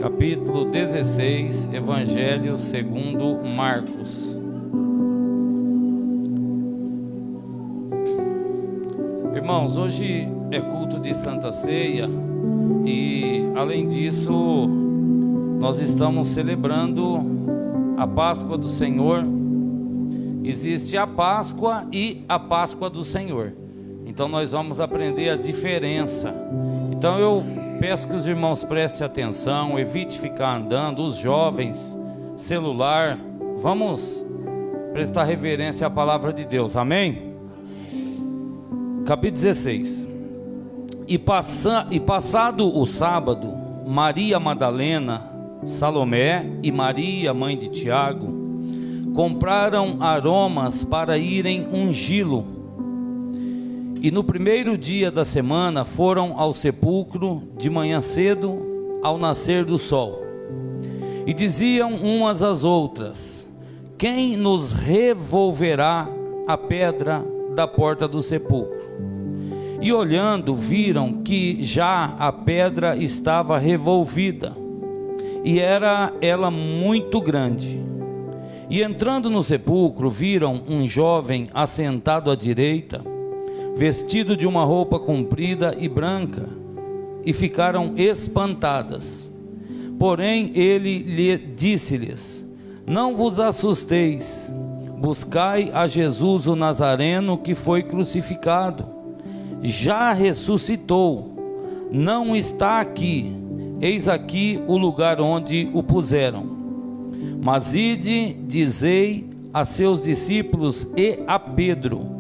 capítulo 16, Evangelho segundo Marcos. Irmãos, hoje é culto de Santa Ceia e, além disso, nós estamos celebrando a Páscoa do Senhor. Existe a Páscoa e a Páscoa do Senhor. Então nós vamos aprender a diferença. Então eu peço que os irmãos prestem atenção, evite ficar andando, os jovens, celular. Vamos prestar reverência à palavra de Deus, amém? Capítulo 16. E passado o sábado, Maria Madalena, Salomé e Maria, mãe de Tiago, compraram aromas para irem ungí-lo. E no primeiro dia da semana foram ao sepulcro de manhã cedo, ao nascer do sol. E diziam umas às outras: quem nos revolverá a pedra da porta do sepulcro? E olhando, viram que já a pedra estava revolvida, e era ela muito grande. E entrando no sepulcro, viram um jovem assentado à direita, vestido de uma roupa comprida e branca, e ficaram espantadas. Porém ele disse-lhes: não vos assusteis, buscai a Jesus o Nazareno, que foi crucificado. Já ressuscitou, não está aqui, eis aqui o lugar onde o puseram. Mas ide, dizei a seus discípulos e a Pedro,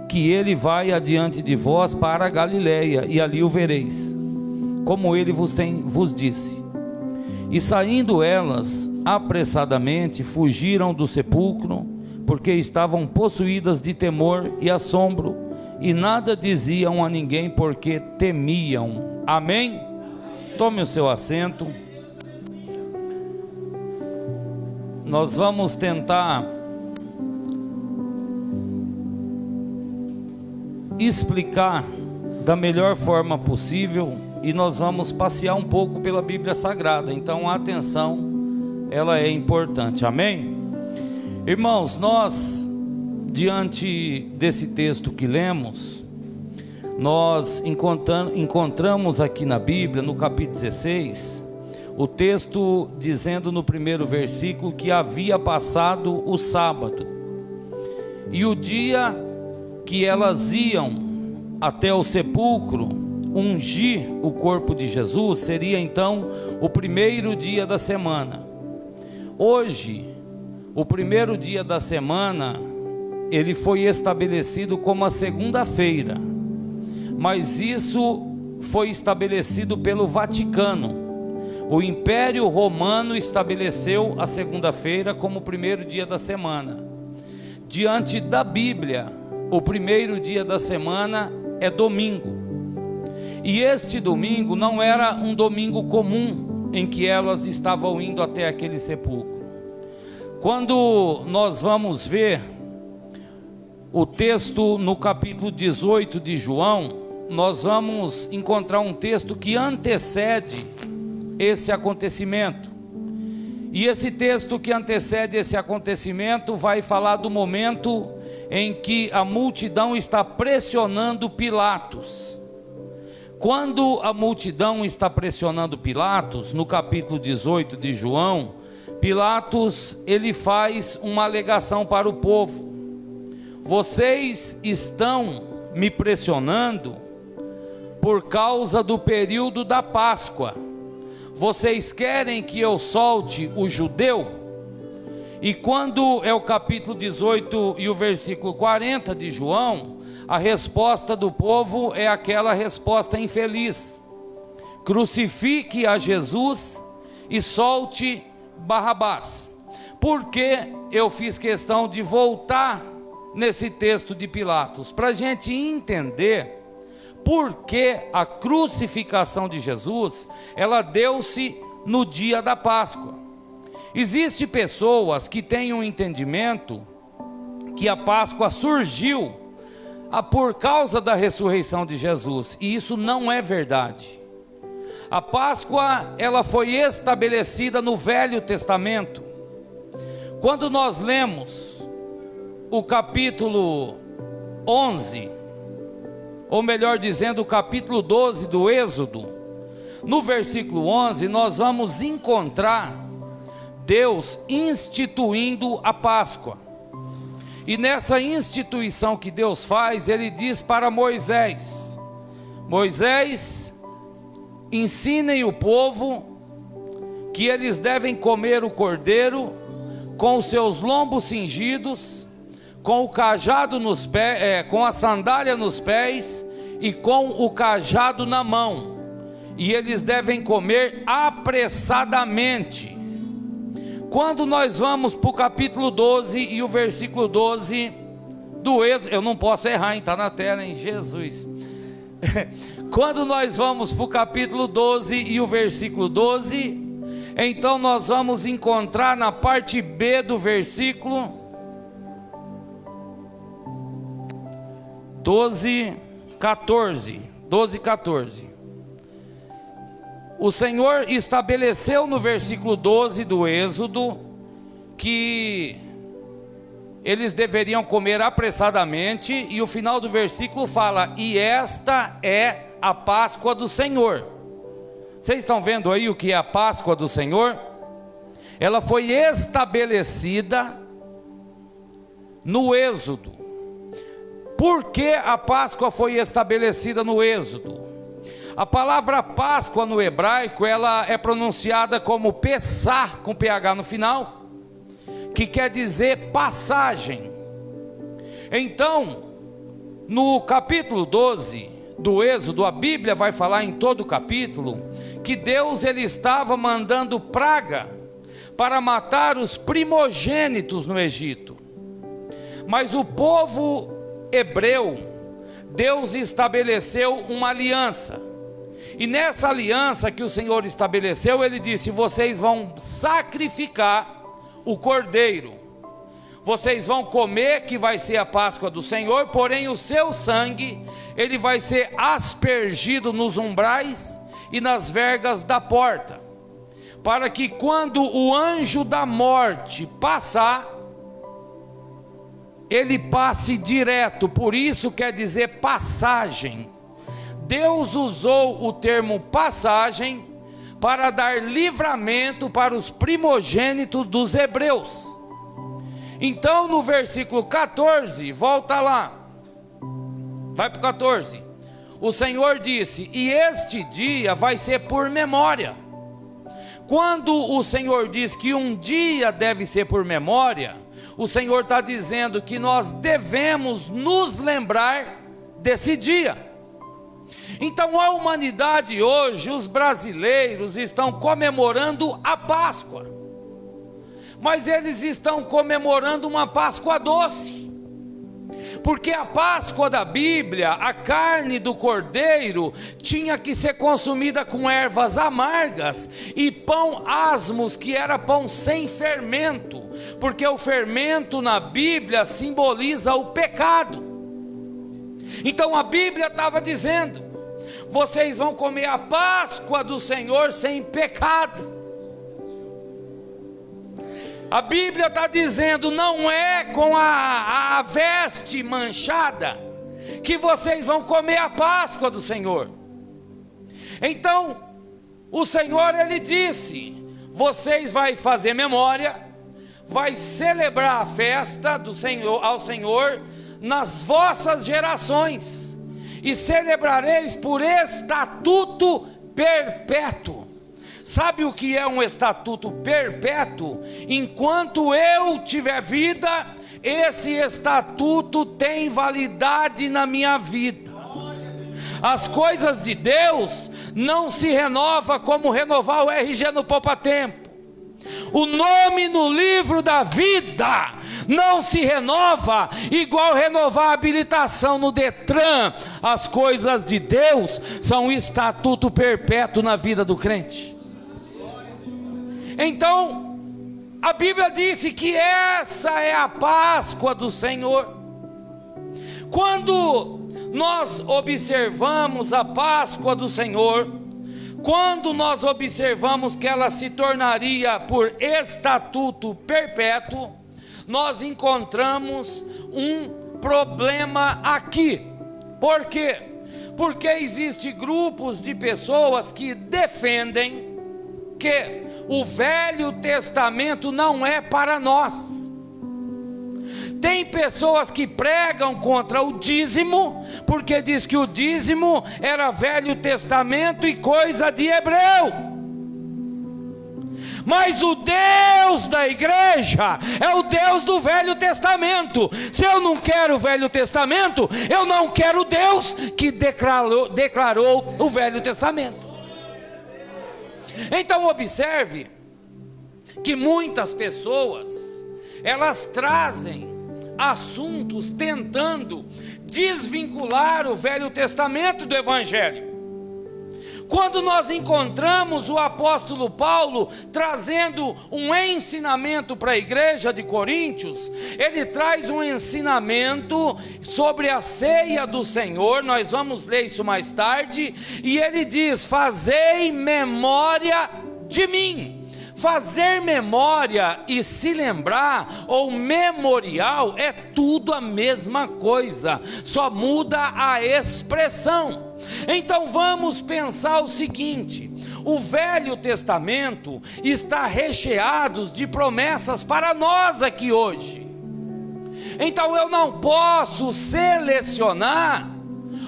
que ele vai adiante de vós para a Galileia, e ali o vereis, como ele vos disse. E saindo elas apressadamente, fugiram do sepulcro, porque estavam possuídas de temor e assombro, e nada diziam a ninguém, porque temiam. Amém? Tome o seu assento. Nós vamos tentar explicar da melhor forma possível, e nós vamos passear um pouco pela Bíblia Sagrada. Então a atenção, ela é importante, amém? Irmãos, nós, diante desse texto que lemos, nós encontramos aqui na Bíblia, no capítulo 16, o texto dizendo no primeiro versículo que havia passado o sábado, e o dia que elas iam até o sepulcro ungir o corpo de Jesus seria então o primeiro dia da semana. Hoje, o primeiro dia da semana, ele foi estabelecido como a segunda-feira, mas isso foi estabelecido pelo Vaticano. O Império Romano estabeleceu a segunda-feira como o primeiro dia da semana. Diante da Bíblia, o primeiro dia da semana é domingo, e este domingo não era um domingo comum em que elas estavam indo até aquele sepulcro. Quando nós vamos ver o texto no capítulo 18 de João, nós vamos encontrar um texto que antecede esse acontecimento. E esse texto que antecede esse acontecimento vai falar do momento em que a multidão está pressionando Pilatos. Quando a multidão está pressionando Pilatos, no capítulo 18 de João, Pilatos, ele faz uma alegação para o povo: vocês estão me pressionando por causa do período da Páscoa. Vocês querem que eu solte o judeu? E quando é o capítulo 18 e o versículo 40 de João, a resposta do povo é aquela resposta infeliz: crucifique a Jesus e solte Barrabás. Por que eu fiz questão de voltar nesse texto de Pilatos? Para a gente entender por que a crucificação de Jesus, ela deu-se no dia da Páscoa. Existem pessoas que têm um entendimento que a Páscoa surgiu por causa da ressurreição de Jesus, e isso não é verdade. A Páscoa, ela foi estabelecida no Velho Testamento. Quando nós lemos o capítulo 11, ou melhor dizendo, o capítulo 12 do Êxodo, no versículo 11, nós vamos encontrar Deus instituindo a Páscoa. E nessa instituição que Deus faz, Ele diz para Moisés: Moisés, ensinem o povo que eles devem comer o cordeiro com os seus lombos cingidos, com o cajado nos pés, com a sandália nos pés e com o cajado na mão, e eles devem comer apressadamente. Quando nós vamos para o capítulo 12 e o versículo 12 do Êxodo, eu não posso errar, hein? Está na tela, hein? Jesus. Quando nós vamos para o capítulo 12 e o versículo 12, então nós vamos encontrar na parte B do versículo 14. O Senhor estabeleceu no versículo 12 do Êxodo que eles deveriam comer apressadamente, e o final do versículo fala: e esta é a Páscoa do Senhor. Vocês estão vendo aí o que é a Páscoa do Senhor? Ela foi estabelecida no Êxodo. Por que a Páscoa foi estabelecida no Êxodo? A palavra Páscoa no hebraico, ela é pronunciada como Pessah, com PH no final, que quer dizer passagem. Então, no capítulo 12 do Êxodo, a Bíblia vai falar em todo o capítulo que Deus, ele estava mandando praga para matar os primogênitos no Egito. Mas o povo hebreu, Deus estabeleceu uma aliança. E nessa aliança que o Senhor estabeleceu, Ele disse: vocês vão sacrificar o cordeiro, vocês vão comer, que vai ser a Páscoa do Senhor, porém o seu sangue, ele vai ser aspergido nos umbrais e nas vergas da porta, para que quando o anjo da morte passar, ele passe direto. Por isso quer dizer passagem. Deus usou o termo passagem para dar livramento para os primogênitos dos hebreus. Então no versículo 14, volta lá, vai para o 14. O Senhor disse: e este dia vai ser por memória. Quando o Senhor diz que um dia deve ser por memória, o Senhor está dizendo que nós devemos nos lembrar desse dia. Então a humanidade hoje, os brasileiros estão comemorando a Páscoa, mas eles estão comemorando uma Páscoa doce, porque a Páscoa da Bíblia, a carne do cordeiro tinha que ser consumida com ervas amargas e pão asmos, que era pão sem fermento, porque o fermento na Bíblia simboliza o pecado. Então a Bíblia estava dizendo: vocês vão comer a Páscoa do Senhor sem pecado. A Bíblia está dizendo: não é com a veste manchada que vocês vão comer a Páscoa do Senhor. Então o Senhor, ele disse: vocês vão fazer memória, vai celebrar a festa do Senhor, ao Senhor, nas vossas gerações, e celebrareis por estatuto perpétuo. Sabe o que é um estatuto perpétuo? Enquanto eu tiver vida, esse estatuto tem validade na minha vida. As coisas de Deus não se renova como renovar o RG no poupa-tempo. O nome no livro da vida não se renova igual renovar a habilitação no Detran. As coisas de Deus são estatuto perpétuo na vida do crente. Então a Bíblia disse que essa é a Páscoa do Senhor. Quando nós observamos a Páscoa do Senhor, quando nós observamos que ela se tornaria por estatuto perpétuo, nós encontramos um problema aqui. Por quê? Porque existem grupos de pessoas que defendem que o Velho Testamento não é para nós. Tem pessoas que pregam contra o dízimo, porque diz que o dízimo era Velho Testamento e coisa de hebreu. Mas o Deus da igreja é o Deus do Velho Testamento. Se eu não quero o Velho Testamento, eu não quero o Deus que declarou o Velho Testamento. Então observe que muitas pessoas, elas trazem assuntos tentando desvincular o Velho Testamento do Evangelho. Quando nós encontramos o apóstolo Paulo trazendo um ensinamento para a igreja de Coríntios, ele traz um ensinamento sobre a ceia do Senhor, nós vamos ler isso mais tarde, e ele diz: fazei memória de mim. Fazer memória e se lembrar, ou memorial, é tudo a mesma coisa, só muda a expressão. Então vamos pensar o seguinte: o Velho Testamento está recheado de promessas para nós aqui hoje. Então eu não posso selecionar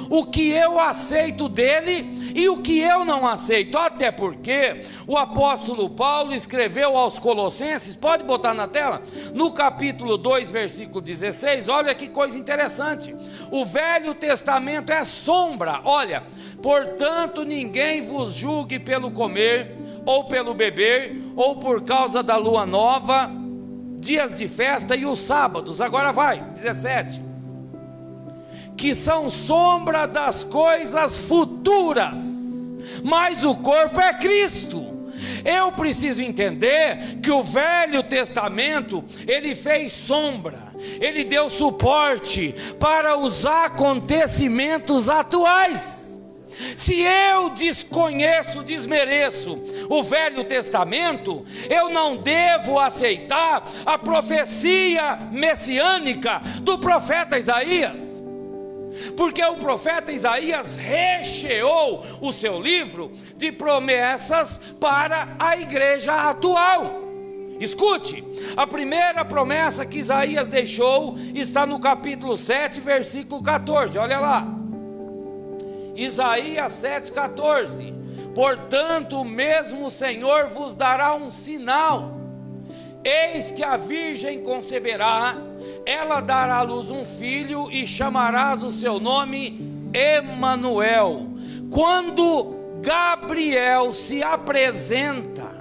o que eu aceito dele e o que eu não aceito, até porque o apóstolo Paulo escreveu aos Colossenses, pode botar na tela, no capítulo 2, versículo 16, olha que coisa interessante, o Velho Testamento é sombra, olha, portanto ninguém vos julgue pelo comer, ou pelo beber, ou por causa da lua nova, dias de festa e os sábados, agora vai, 17, que são sombra das coisas futuras, mas o corpo é Cristo. Eu preciso entender que o Velho Testamento, ele fez sombra, ele deu suporte para os acontecimentos atuais. Se eu desconheço, desmereço o Velho Testamento, eu não devo aceitar a profecia messiânica do profeta Isaías. Porque o profeta Isaías recheou o seu livro de promessas para a igreja atual. Escute, a primeira promessa que Isaías deixou está no capítulo 7, versículo 14, olha lá. Isaías 7,14. Portanto, mesmo o Senhor vos dará um sinal. Eis que a virgem conceberá, ela dará à luz um filho e chamarás o seu nome Emanuel. Quando Gabriel se apresenta,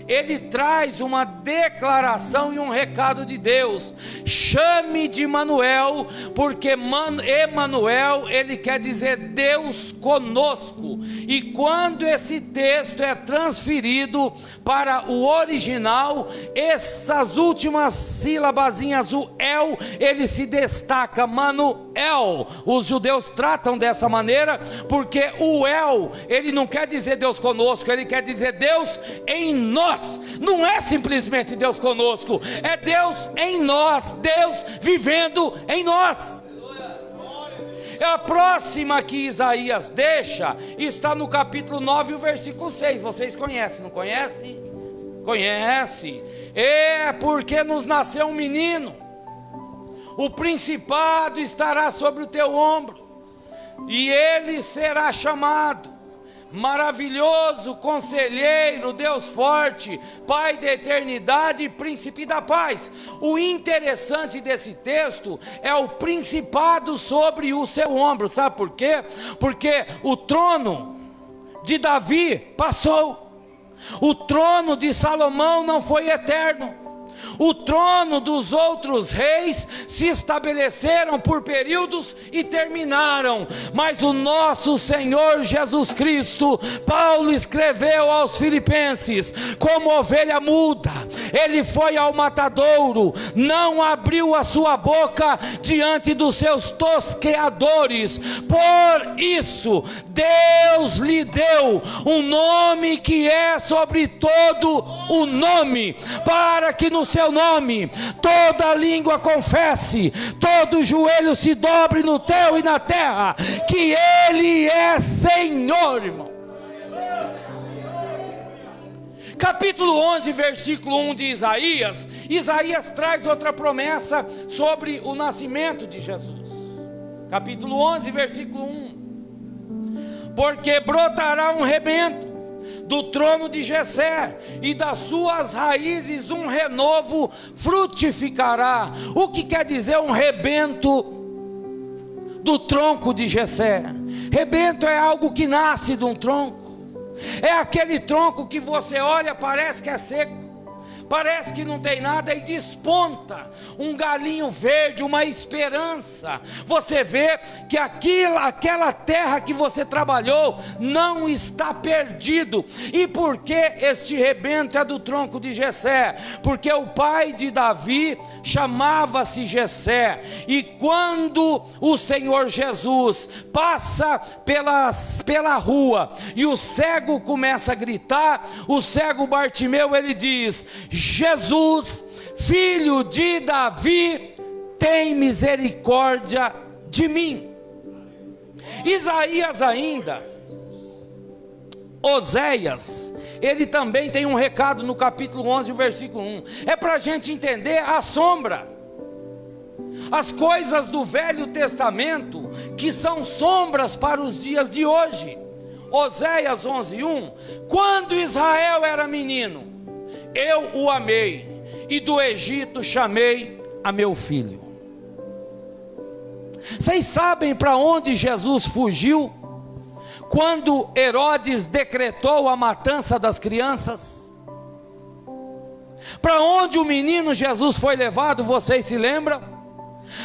ele traz uma declaração e um recado de Deus: chame de Emanuel, porque Emanuel, ele quer dizer Deus conosco. E quando esse texto é transferido para o original, essas últimas sílabazinhas, o El, ele se destaca, Manuel. Os judeus tratam dessa maneira, porque o El, ele não quer dizer Deus conosco, ele quer dizer Deus em nós. Não é simplesmente Deus conosco, é Deus em nós, Deus vivendo em nós. A próxima que Isaías deixa está no capítulo 9, o versículo 6. Vocês conhecem, não conhecem? Conhece. É porque nos nasceu um menino, o principado estará sobre o teu ombro, e ele será chamado Maravilhoso, Conselheiro, Deus Forte, Pai da Eternidade e Príncipe da Paz. O interessante desse texto é o principado sobre o seu ombro. Sabe por quê? Porque o trono de Davi passou, o trono de Salomão não foi eterno, O trono dos outros reis se estabeleceram por períodos e terminaram, mas o nosso Senhor Jesus Cristo, Paulo escreveu aos Filipenses, como ovelha muda, ele foi ao matadouro, não abriu a sua boca diante dos seus tosqueadores. Por isso Deus lhe deu um nome que é sobre todo o nome, para que no seu nome toda língua confesse, todo joelho se dobre no céu e na terra, que Ele é Senhor, irmão. Capítulo 11, versículo 1 de Isaías. Isaías traz outra promessa sobre o nascimento de Jesus. Capítulo 11, versículo 1. Porque brotará um rebento do trono de Jessé, e das suas raízes um renovo frutificará. O que quer dizer um rebento do tronco de Jessé? Rebento é algo que nasce de um tronco. É aquele tronco que você olha, parece que é seco, parece que não tem nada, e desponta um galinho verde, uma esperança. Você vê que aquela terra que você trabalhou não está perdido. E por que este rebento é do tronco de Jessé? Porque o pai de Davi chamava-se Jessé, e quando o Senhor Jesus passa pela rua e o cego começa a gritar, o cego Bartimeu, ele diz: Jesus, filho de Davi, tem misericórdia de mim. Isaías ainda, Oséias, ele também tem um recado no capítulo 11, versículo 1. É para a gente entender a sombra, as coisas do Velho Testamento, que são sombras para os dias de hoje. Oséias 11, 1. Quando Israel era menino, eu o amei, e do Egito chamei a meu filho. Vocês sabem para onde Jesus fugiu quando Herodes decretou a matança das crianças? Para onde o menino Jesus foi levado, vocês se lembram?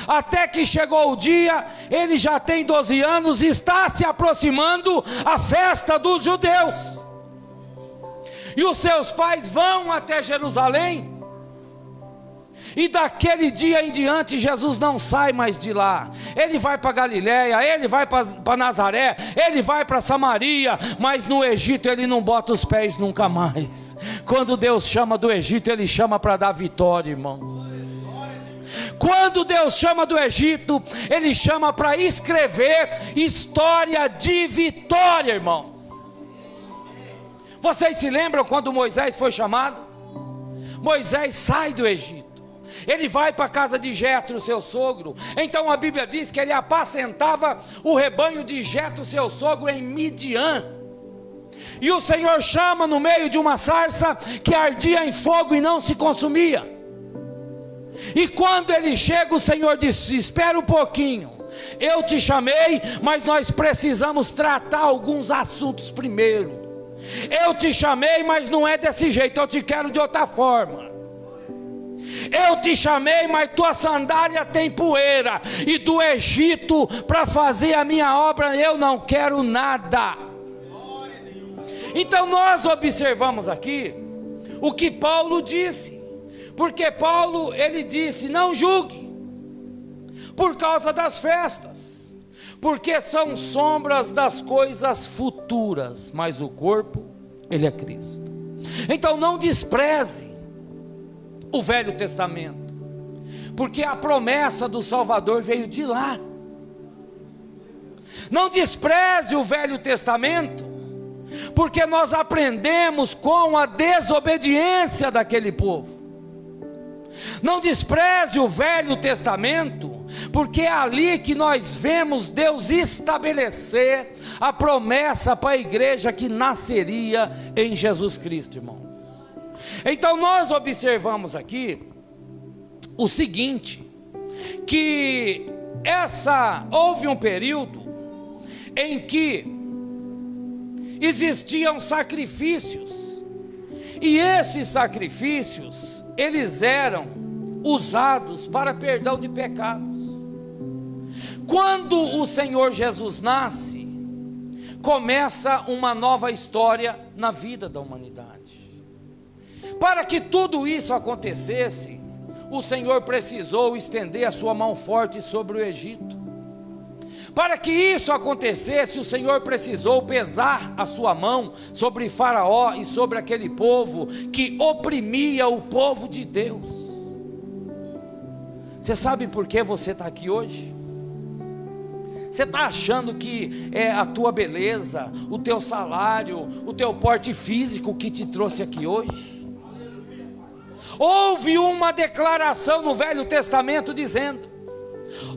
Até que chegou o dia, ele já tem 12 anos, está se aproximando a festa dos judeus, e os seus pais vão até Jerusalém, e daquele dia em diante Jesus não sai mais de lá. Ele vai para Galiléia, ele vai para Nazaré, ele vai para Samaria, mas no Egito ele não bota os pés nunca mais. Quando Deus chama do Egito, ele chama para dar vitória, irmãos. Quando Deus chama do Egito, ele chama para escrever história de vitória, irmãos. Vocês se lembram quando Moisés foi chamado? Moisés sai do Egito, ele vai para a casa de Jetro, seu sogro. Então a Bíblia diz que ele apacentava o rebanho de Jetro, seu sogro, em Midian. E o Senhor chama no meio de uma sarça que ardia em fogo e não se consumia. E quando ele chega, o Senhor disse: espera um pouquinho, eu te chamei, mas nós precisamos tratar alguns assuntos primeiro. Eu te chamei, mas não é desse jeito, eu te quero de outra forma. Eu te chamei, mas tua sandália tem poeira, e do Egito para fazer a minha obra eu não quero nada. Então nós observamos aqui o que Paulo disse, porque Paulo, ele disse: não julgue por causa das festas, porque são sombras das coisas futuras, mas o corpo, ele é Cristo. Então não despreze o Velho Testamento, porque a promessa do Salvador veio de lá. Não despreze o Velho Testamento, porque nós aprendemos com a desobediência daquele povo. Não despreze o Velho Testamento, porque é ali que nós vemos Deus estabelecer a promessa para a igreja que nasceria em Jesus Cristo, irmão. Então nós observamos aqui o seguinte, que houve um período em que existiam sacrifícios, E esses sacrifícios, eles eram usados para perdão de pecados. Quando o Senhor Jesus nasce, começa uma nova história na vida da humanidade. Para que tudo isso acontecesse, o Senhor precisou estender a sua mão forte sobre o Egito. Para que isso acontecesse, o Senhor precisou pesar a sua mão sobre Faraó e sobre aquele povo que oprimia o povo de Deus. Você sabe por que você está aqui hoje? Você está achando que é a tua beleza, o teu salário, o teu porte físico que te trouxe aqui hoje? Houve uma declaração no Velho Testamento dizendo: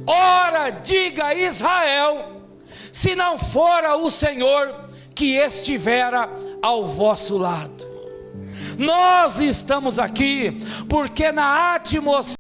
ora, diga Israel, se não fora o Senhor que estivera ao vosso lado. Nós estamos aqui porque na atmosfera